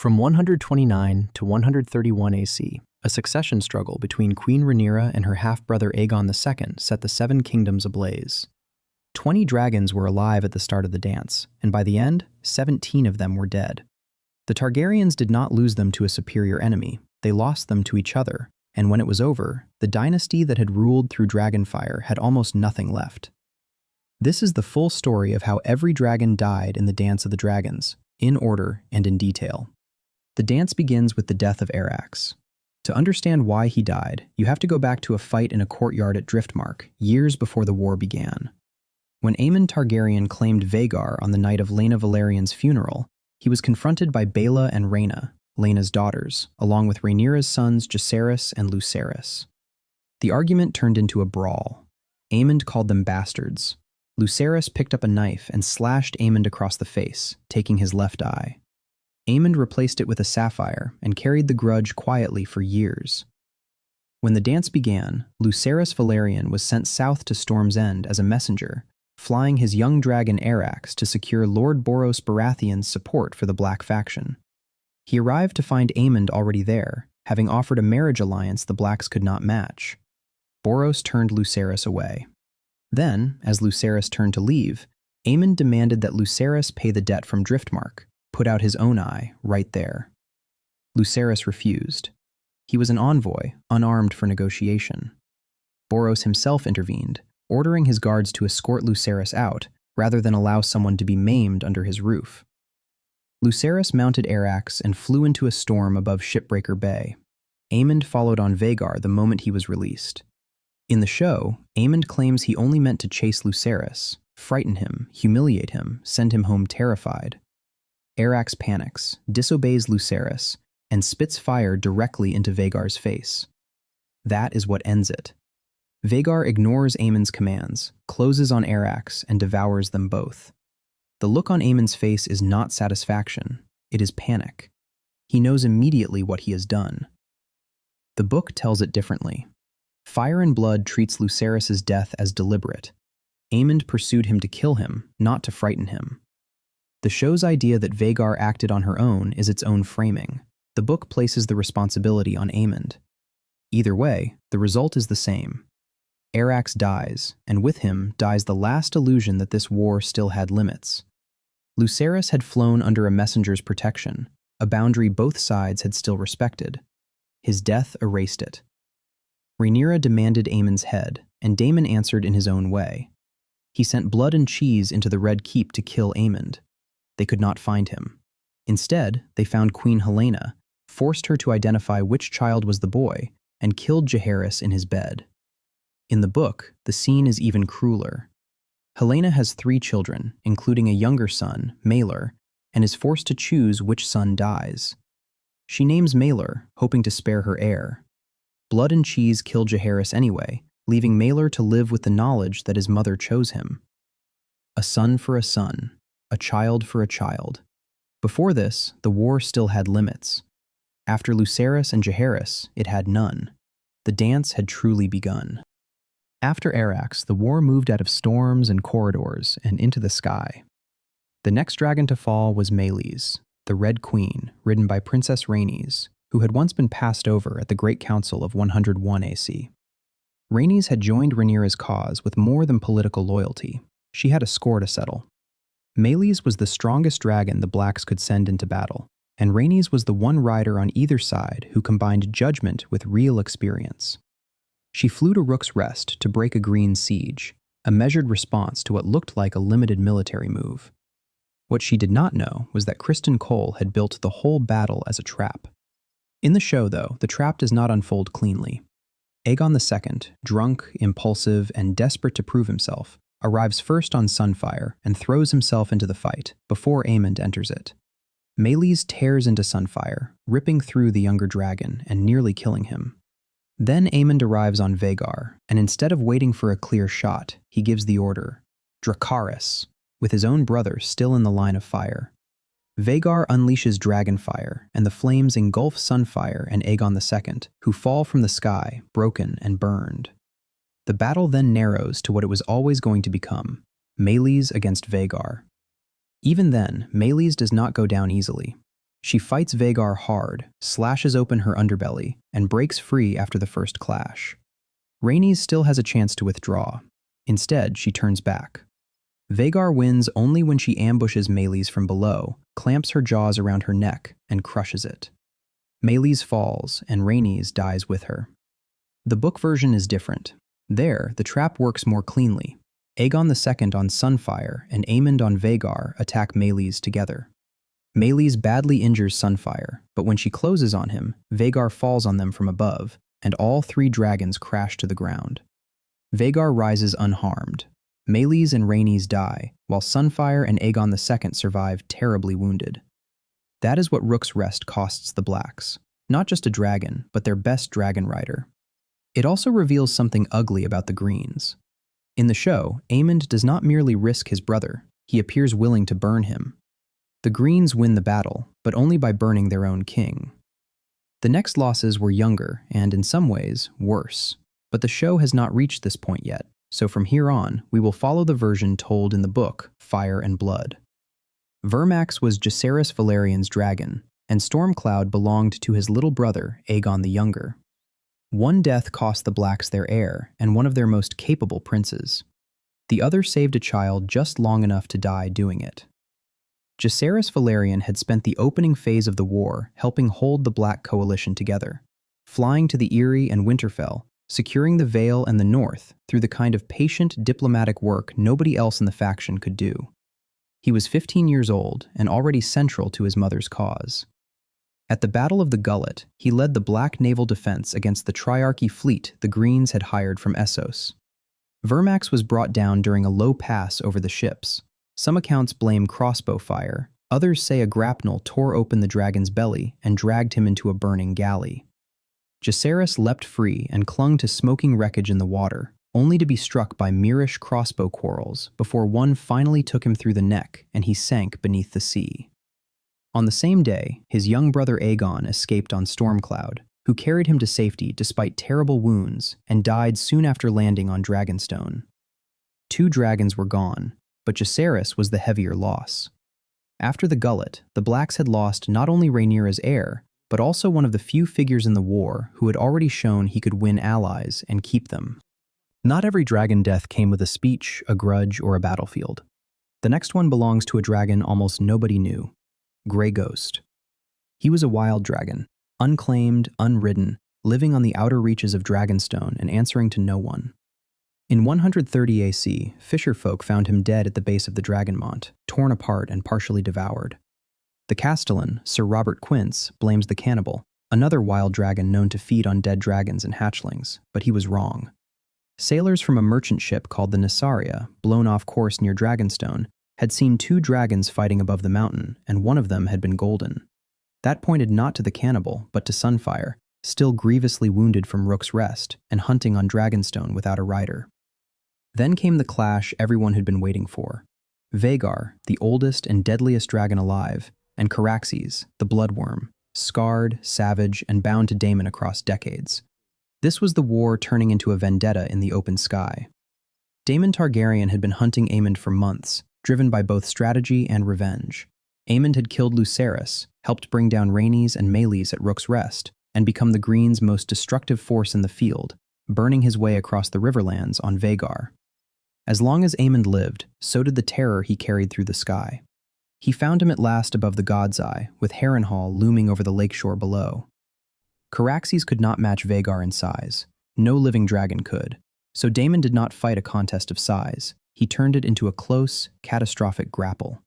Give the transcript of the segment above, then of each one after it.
From 129 to 131 AC, a succession struggle between Queen Rhaenyra and her half-brother Aegon II set the Seven Kingdoms ablaze. 20 dragons were alive at the start of the dance, and by the end, 17 of them were dead. The Targaryens did not lose them to a superior enemy, they lost them to each other, and when it was over, the dynasty that had ruled through Dragonfyre had almost nothing left. This is the full story of how every dragon died in the Dance of the Dragons, in order and in detail. The dance begins with the death of Arrax. To understand why he died, you have to go back to a fight in a courtyard at Driftmark, years before the war began. When Aemon Targaryen claimed Vhagar on the night of Laena Valerian's funeral, he was confronted by Baela and Rhaena, Laena's daughters, along with Rhaenyra's sons Jacaerys and Lucerys. The argument turned into a brawl. Aemond called them bastards. Lucerys picked up a knife and slashed Aemond across the face, taking his left eye. Aemond replaced it with a sapphire and carried the grudge quietly for years. When the dance began, Lucerys Valerian was sent south to Storm's End as a messenger, flying his young dragon Arrax to secure Lord Boros Baratheon's support for the Black faction. He arrived to find Aemond already there, having offered a marriage alliance the Blacks could not match. Boros turned Lucerys away. Then, as Lucerys turned to leave, Aemond demanded that Lucerys pay the debt from Driftmark, put out his own eye right there. Lucerys refused. He was an envoy, unarmed for negotiation. Boros himself intervened, ordering his guards to escort Lucerys out, rather than allow someone to be maimed under his roof. Lucerys mounted Arrax and flew into a storm above Shipbreaker Bay. Aemond followed on Vhagar the moment he was released. In the show, Aemond claims he only meant to chase Lucerys, frighten him, humiliate him, send him home terrified. Arrax panics, disobeys Lucerys, and spits fire directly into Vhagar's face. That is what ends it. Vhagar ignores Aemond's commands, closes on Arrax, and devours them both. The look on Aemond's face is not satisfaction, it is panic. He knows immediately what he has done. The book tells it differently. Fire and Blood treats Lucerys' death as deliberate. Aemond pursued him to kill him, not to frighten him. The show's idea that Vhagar acted on her own is its own framing. The book places the responsibility on Aemond. Either way, the result is the same. Arrax dies, and with him dies the last illusion that this war still had limits. Lucerys had flown under a messenger's protection, a boundary both sides had still respected. His death erased it. Rhaenyra demanded Aemon's head, and Daemon answered in his own way. He sent Blood and Cheese into the Red Keep to kill Aemond. They could not find him. Instead, they found Queen Helaena, forced her to identify which child was the boy, and killed Jacaerys in his bed. In the book, the scene is even crueler. Helaena has 3 children, including a younger son, Maelor, and is forced to choose which son dies. She names Maelor, hoping to spare her heir. Blood and Cheese kill Jacaerys anyway, leaving Maelor to live with the knowledge that his mother chose him. A son for a son, a child for a child. Before this, the war still had limits. After Lucerys and Jacaerys, it had none. The dance had truly begun. After Arrax, the war moved out of storms and corridors and into the sky. The next dragon to fall was Meleys, the Red Queen, ridden by Princess Rhaenys, who had once been passed over at the Great Council of 101 AC. Rhaenys had joined Rhaenyra's cause with more than political loyalty. She had a score to settle. Meleys was the strongest dragon the Blacks could send into battle, and Rhaenys was the one rider on either side who combined judgment with real experience. She flew to Rook's Rest to break a green siege, a measured response to what looked like a limited military move. What she did not know was that Criston Cole had built the whole battle as a trap. In the show, though, the trap does not unfold cleanly. Aegon II, drunk, impulsive, and desperate to prove himself, arrives first on Sunfyre and throws himself into the fight before Aemond enters it. Meleys tears into Sunfyre, ripping through the younger dragon and nearly killing him. Then Aemond arrives on Vhagar, and instead of waiting for a clear shot, he gives the order, Dracarys, with his own brother still in the line of fire. Vhagar unleashes Dragonfyre, and the flames engulf Sunfyre and Aegon II, who fall from the sky, broken and burned. The battle then narrows to what it was always going to become, Meleys against Vhagar. Even then, Meleys does not go down easily. She fights Vhagar hard, slashes open her underbelly, and breaks free after the first clash. Rhaenys still has a chance to withdraw. Instead, she turns back. Vhagar wins only when she ambushes Meleys from below, clamps her jaws around her neck, and crushes it. Meleys falls, and Rhaenys dies with her. The book version is different. There, the trap works more cleanly. Aegon II on Sunfyre and Aemond on Vhagar attack Meleys together. Meleys badly injures Sunfyre, but when she closes on him, Vhagar falls on them from above, and all 3 dragons crash to the ground. Vhagar rises unharmed. Meleys and Rhaenys die, while Sunfyre and Aegon II survive terribly wounded. That is what Rook's Rest costs the Blacks. Not just a dragon, but their best dragon rider. It also reveals something ugly about the Greens. In the show, Aemond does not merely risk his brother, he appears willing to burn him. The Greens win the battle, but only by burning their own king. The next losses were younger and, in some ways, worse, but the show has not reached this point yet, so from here on, we will follow the version told in the book, Fire and Blood. Vermax was Jacaerys Valerian's dragon, and Stormcloud belonged to his little brother, Aegon the Younger. One death cost the Blacks their heir and one of their most capable princes. The other saved a child just long enough to die doing it. Jacaerys Valerian had spent the opening phase of the war helping hold the Black Coalition together, flying to the Eyrie and Winterfell, securing the Vale and the North through the kind of patient diplomatic work nobody else in the faction could do. He was 15 years old and already central to his mother's cause. At the Battle of the Gullet, he led the Black naval defense against the Triarchy fleet the Greens had hired from Essos. Vermax was brought down during a low pass over the ships. Some accounts blame crossbow fire, others say a grapnel tore open the dragon's belly and dragged him into a burning galley. Jacaerys leapt free and clung to smoking wreckage in the water, only to be struck by Myrish crossbow quarrels before one finally took him through the neck and he sank beneath the sea. On the same day, his young brother Aegon escaped on Stormcloud, who carried him to safety despite terrible wounds and died soon after landing on Dragonstone. 2 dragons were gone, but Jacaerys was the heavier loss. After the Gullet, the Blacks had lost not only Rhaenyra's heir, but also one of the few figures in the war who had already shown he could win allies and keep them. Not every dragon death came with a speech, a grudge, or a battlefield. The next one belongs to a dragon almost nobody knew. Grey Ghost. He was a wild dragon, unclaimed, unridden, living on the outer reaches of Dragonstone and answering to no one. In 130 AC, fisherfolk found him dead at the base of the Dragonmont, torn apart and partially devoured. The Castellan, Sir Robert Quince, blames the cannibal, another wild dragon known to feed on dead dragons and hatchlings, but he was wrong. Sailors from a merchant ship called the Nessaria, blown off course near Dragonstone, had seen 2 dragons fighting above the mountain, and one of them had been golden. That pointed not to the cannibal, but to Sunfyre, still grievously wounded from Rook's Rest and hunting on Dragonstone without a rider. Then came the clash everyone had been waiting for. Vhagar, the oldest and deadliest dragon alive, and Caraxes, the bloodworm, scarred, savage, and bound to Daemon across decades. This was the war turning into a vendetta in the open sky. Daemon Targaryen had been hunting Aemond for months, driven by both strategy and revenge. Aemond had killed Lucerys, helped bring down Rhaenys and Meleys at Rook's Rest, and become the Greens' most destructive force in the field, burning his way across the Riverlands on Vhagar. As long as Aemond lived, so did the terror he carried through the sky. He found him at last above the God's Eye, with Harrenhal looming over the lakeshore below. Caraxes could not match Vhagar in size. No living dragon could. So Daemon did not fight a contest of size. He turned it into a close, catastrophic grapple.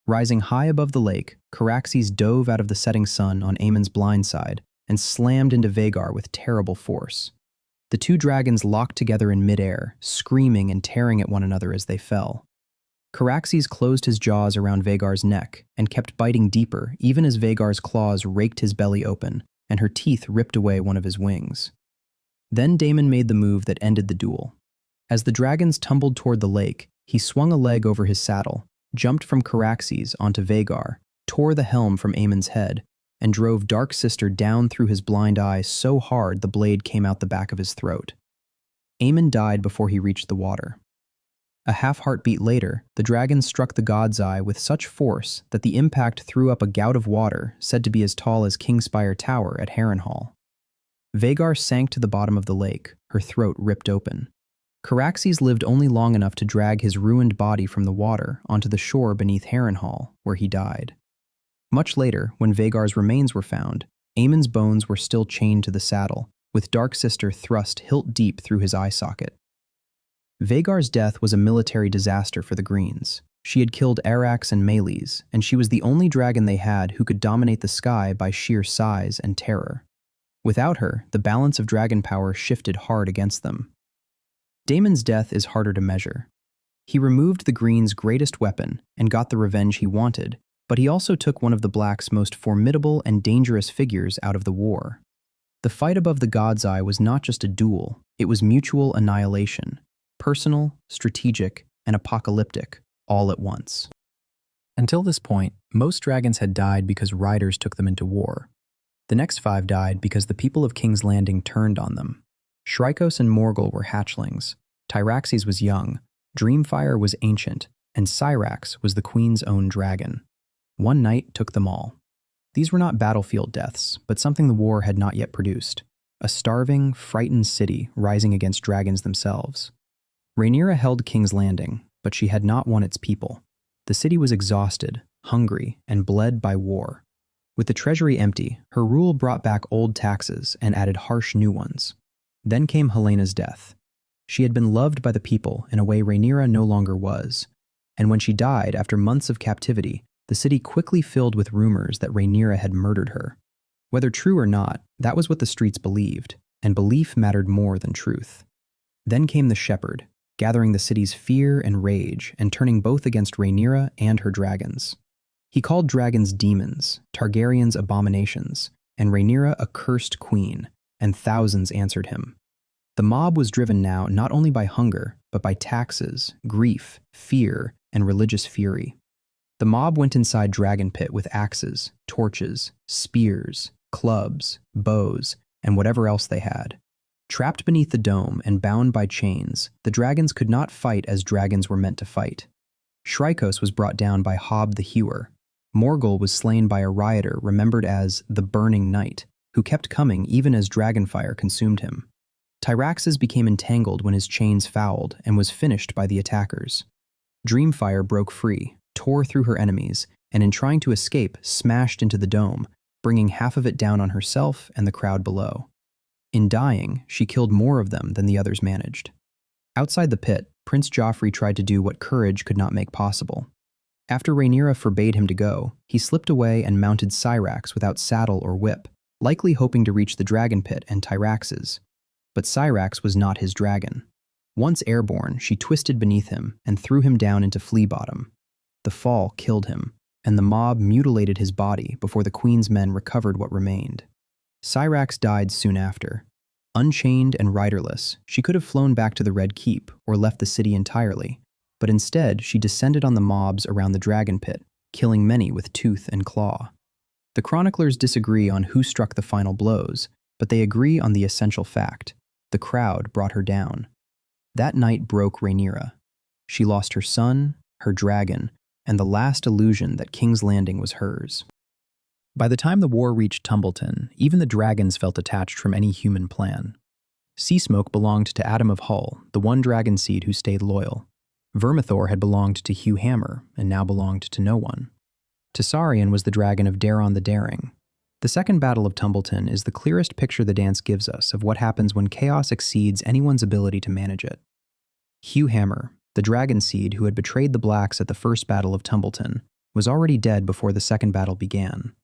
Rising high above the lake, Caraxes dove out of the setting sun on Aemon's blind side and slammed into Vhagar with terrible force. The 2 dragons locked together in midair, screaming and tearing at one another as they fell. Caraxes closed his jaws around Vhagar's neck and kept biting deeper even as Vhagar's claws raked his belly open and her teeth ripped away one of his wings. Then Daemon made the move that ended the duel. As the dragons tumbled toward the lake, he swung a leg over his saddle, jumped from Caraxes onto Vhagar, tore the helm from Aemon's head, and drove Dark Sister down through his blind eye so hard the blade came out the back of his throat. Aemon died before he reached the water. A half-heartbeat later, the dragon struck the god's eye with such force that the impact threw up a gout of water said to be as tall as Kingspire Tower at Harrenhal. Vhagar sank to the bottom of the lake, her throat ripped open. Caraxes lived only long enough to drag his ruined body from the water onto the shore beneath Harrenhal, where he died. Much later, when Vhagar's remains were found, Aemon's bones were still chained to the saddle, with Dark Sister thrust hilt deep through his eye socket. Vhagar's death was a military disaster for the Greens. She had killed Arrax and Meleys, and she was the only dragon they had who could dominate the sky by sheer size and terror. Without her, the balance of dragon power shifted hard against them. Daemon's death is harder to measure. He removed the Greens' greatest weapon and got the revenge he wanted, but he also took one of the Black's most formidable and dangerous figures out of the war. The fight above the God's Eye was not just a duel, it was mutual annihilation. Personal, strategic, and apocalyptic, all at once. Until this point, most dragons had died because riders took them into war. The next 5 died because the people of King's Landing turned on them. Skrykos and Morghul were hatchlings, Tyraxes was young, Dreamfyre was ancient, and Syrax was the queen's own dragon. One night took them all. These were not battlefield deaths, but something the war had not yet produced. A starving, frightened city rising against dragons themselves. Rhaenyra held King's Landing, but she had not won its people. The city was exhausted, hungry, and bled by war. With the treasury empty, her rule brought back old taxes and added harsh new ones. Then came Helena's death. She had been loved by the people in a way Rhaenyra no longer was, and when she died after months of captivity, the city quickly filled with rumors that Rhaenyra had murdered her. Whether true or not, that was what the streets believed, and belief mattered more than truth. Then came the Shepherd, gathering the city's fear and rage and turning both against Rhaenyra and her dragons. He called dragons demons, Targaryens abominations, and Rhaenyra a cursed queen, and thousands answered him. The mob was driven now not only by hunger, but by taxes, grief, fear, and religious fury. The mob went inside Dragon Pit with axes, torches, spears, clubs, bows, and whatever else they had. Trapped beneath the dome and bound by chains, the dragons could not fight as dragons were meant to fight. Skrykos was brought down by Hob the Hewer. Morghul was slain by a rioter remembered as the Burning Knight, who kept coming even as dragonfire consumed him. Tyraxes became entangled when his chains fouled and was finished by the attackers. Dreamfyre broke free, tore through her enemies, and in trying to escape, smashed into the dome, bringing half of it down on herself and the crowd below. In dying, she killed more of them than the others managed. Outside the pit, Prince Joffrey tried to do what courage could not make possible. After Rhaenyra forbade him to go, he slipped away and mounted Syrax without saddle or whip, likely hoping to reach the dragon pit and Tyraxes. But Syrax was not his dragon. Once airborne, she twisted beneath him and threw him down into Flea Bottom. The fall killed him, and the mob mutilated his body before the queen's men recovered what remained. Syrax died soon after. Unchained and riderless, she could have flown back to the Red Keep or left the city entirely, but instead she descended on the mobs around the dragon pit, killing many with tooth and claw. The chroniclers disagree on who struck the final blows, but they agree on the essential fact: the crowd brought her down. That night broke Rhaenyra. She lost her son, her dragon, and the last illusion that King's Landing was hers. By the time the war reached Tumbleton, even the dragons felt detached from any human plan. Seasmoke belonged to Adam of Hull, the one dragon seed who stayed loyal. Vermithor had belonged to Hugh Hammer, and now belonged to no one. Tessarion was the dragon of Daeron the Daring. The Second Battle of Tumbleton is the clearest picture the dance gives us of what happens when chaos exceeds anyone's ability to manage it. Hugh Hammer, the dragon seed who had betrayed the Blacks at the First Battle of Tumbleton, was already dead before the second battle began.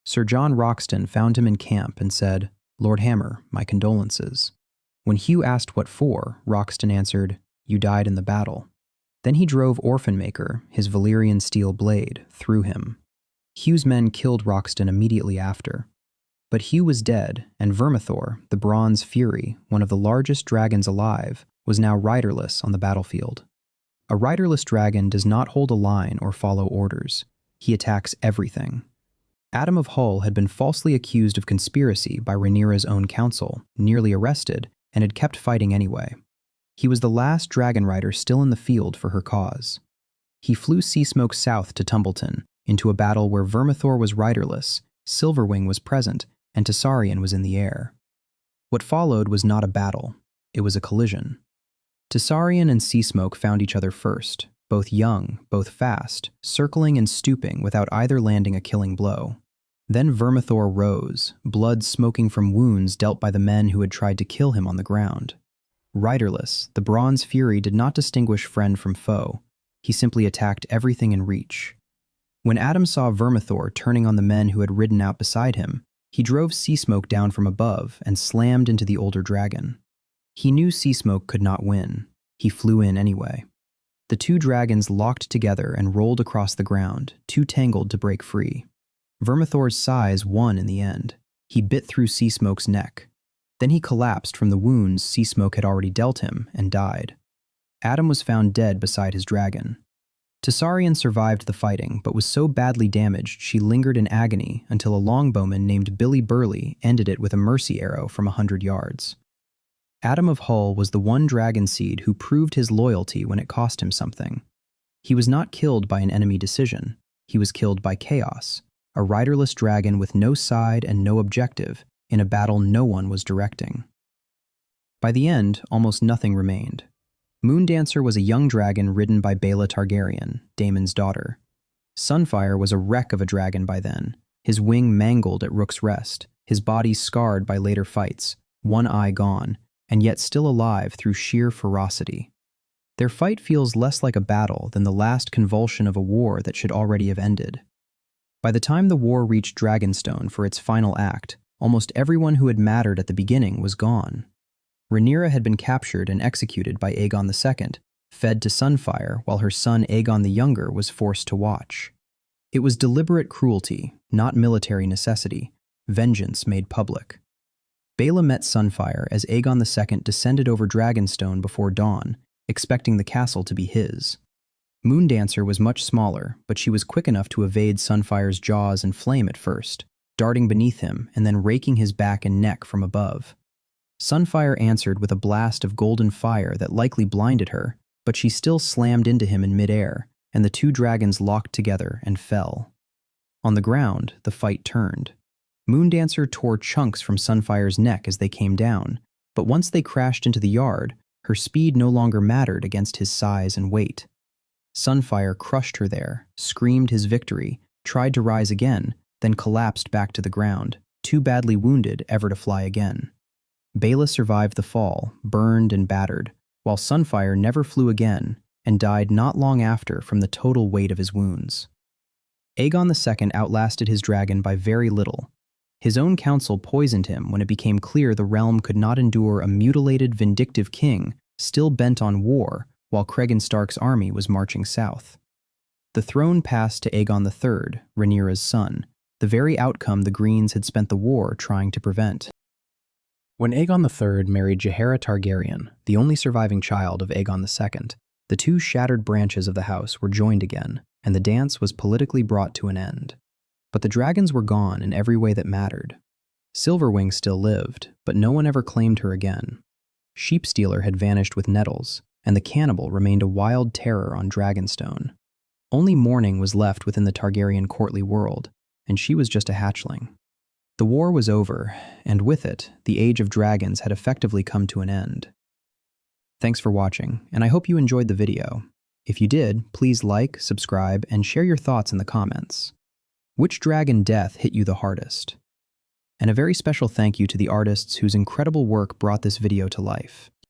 Sir John Roxton found him in camp and said, "Lord Hammer, my condolences." When Hugh asked what for, Roxton answered, "You died in the battle." Then he drove Orphanmaker, his Valyrian steel blade, through him. Hugh's men killed Roxton immediately after. But Hugh was dead, and Vermithor, the Bronze Fury, one of the largest dragons alive, was now riderless on the battlefield. A riderless dragon does not hold a line or follow orders. He attacks everything. Adam of Hull had been falsely accused of conspiracy by Rhaenyra's own council, nearly arrested, and had kept fighting anyway. He was the last dragon rider still in the field for her cause. He flew Seasmoke south to Tumbleton, into a battle where Vermithor was riderless, Silverwing was present, and Tessarion was in the air. What followed was not a battle, it was a collision. Tessarion and Seasmoke found each other first, both young, both fast, circling and stooping without either landing a killing blow. Then Vermithor rose, blood smoking from wounds dealt by the men who had tried to kill him on the ground. Riderless, the Bronze Fury did not distinguish friend from foe. He simply attacked everything in reach. When Adam saw Vermithor turning on the men who had ridden out beside him, he drove Seasmoke down from above and slammed into the older dragon. He knew Seasmoke could not win. He flew in anyway. The two dragons locked together and rolled across the ground, too tangled to break free. Vermithor's size won in the end. He bit through Seasmoke's neck. Then he collapsed from the wounds Seasmoke had already dealt him and died. Adam was found dead beside his dragon. Tessarion survived the fighting, but was so badly damaged she lingered in agony until a longbowman named Billy Burley ended it with a mercy arrow from 100 yards. Adam of Hull was the one dragon seed who proved his loyalty when it cost him something. He was not killed by an enemy decision. He was killed by chaos, a riderless dragon with no side and no objective, in a battle no one was directing. By the end, almost nothing remained. Moondancer was a young dragon ridden by Baela Targaryen, Daemon's daughter. Sunfyre was a wreck of a dragon by then, his wing mangled at Rook's Rest, his body scarred by later fights, one eye gone, and yet still alive through sheer ferocity. Their fight feels less like a battle than the last convulsion of a war that should already have ended. By the time the war reached Dragonstone for its final act, almost everyone who had mattered at the beginning was gone. Rhaenyra had been captured and executed by Aegon II, fed to Sunfyre while her son Aegon the Younger was forced to watch. It was deliberate cruelty, not military necessity, vengeance made public. Baela met Sunfyre as Aegon II descended over Dragonstone before dawn, expecting the castle to be his. Moondancer was much smaller, but she was quick enough to evade Sunfyre's jaws and flame at first, darting beneath him and then raking his back and neck from above. Sunfyre answered with a blast of golden fire that likely blinded her, but she still slammed into him in midair, and the two dragons locked together and fell. On the ground, the fight turned. Moondancer tore chunks from Sunfyre's neck as they came down, but once they crashed into the yard, her speed no longer mattered against his size and weight. Sunfyre crushed her there, screamed his victory, tried to rise again, then collapsed back to the ground, too badly wounded ever to fly again. Baela survived the fall, burned and battered, while Sunfyre never flew again and died not long after from the total weight of his wounds. Aegon II outlasted his dragon by very little. His own council poisoned him when it became clear the realm could not endure a mutilated, vindictive king still bent on war while Cregan Stark's army was marching south. The throne passed to Aegon III, Rhaenyra's son, the very outcome the Greens had spent the war trying to prevent. When Aegon III married Rhaenyra Targaryen, the only surviving child of Aegon II, the two shattered branches of the house were joined again, and the dance was politically brought to an end. But the dragons were gone in every way that mattered. Silverwing still lived, but no one ever claimed her again. Sheepstealer had vanished with Nettles, and the cannibal remained a wild terror on Dragonstone. Only Mourning was left within the Targaryen courtly world, and she was just a hatchling. The war was over, and with it, the Age of Dragons had effectively come to an end. Thanks for watching, and I hope you enjoyed the video. If you did, please like, subscribe, and share your thoughts in the comments. Which dragon death hit you the hardest? And a very special thank you to the artists whose incredible work brought this video to life.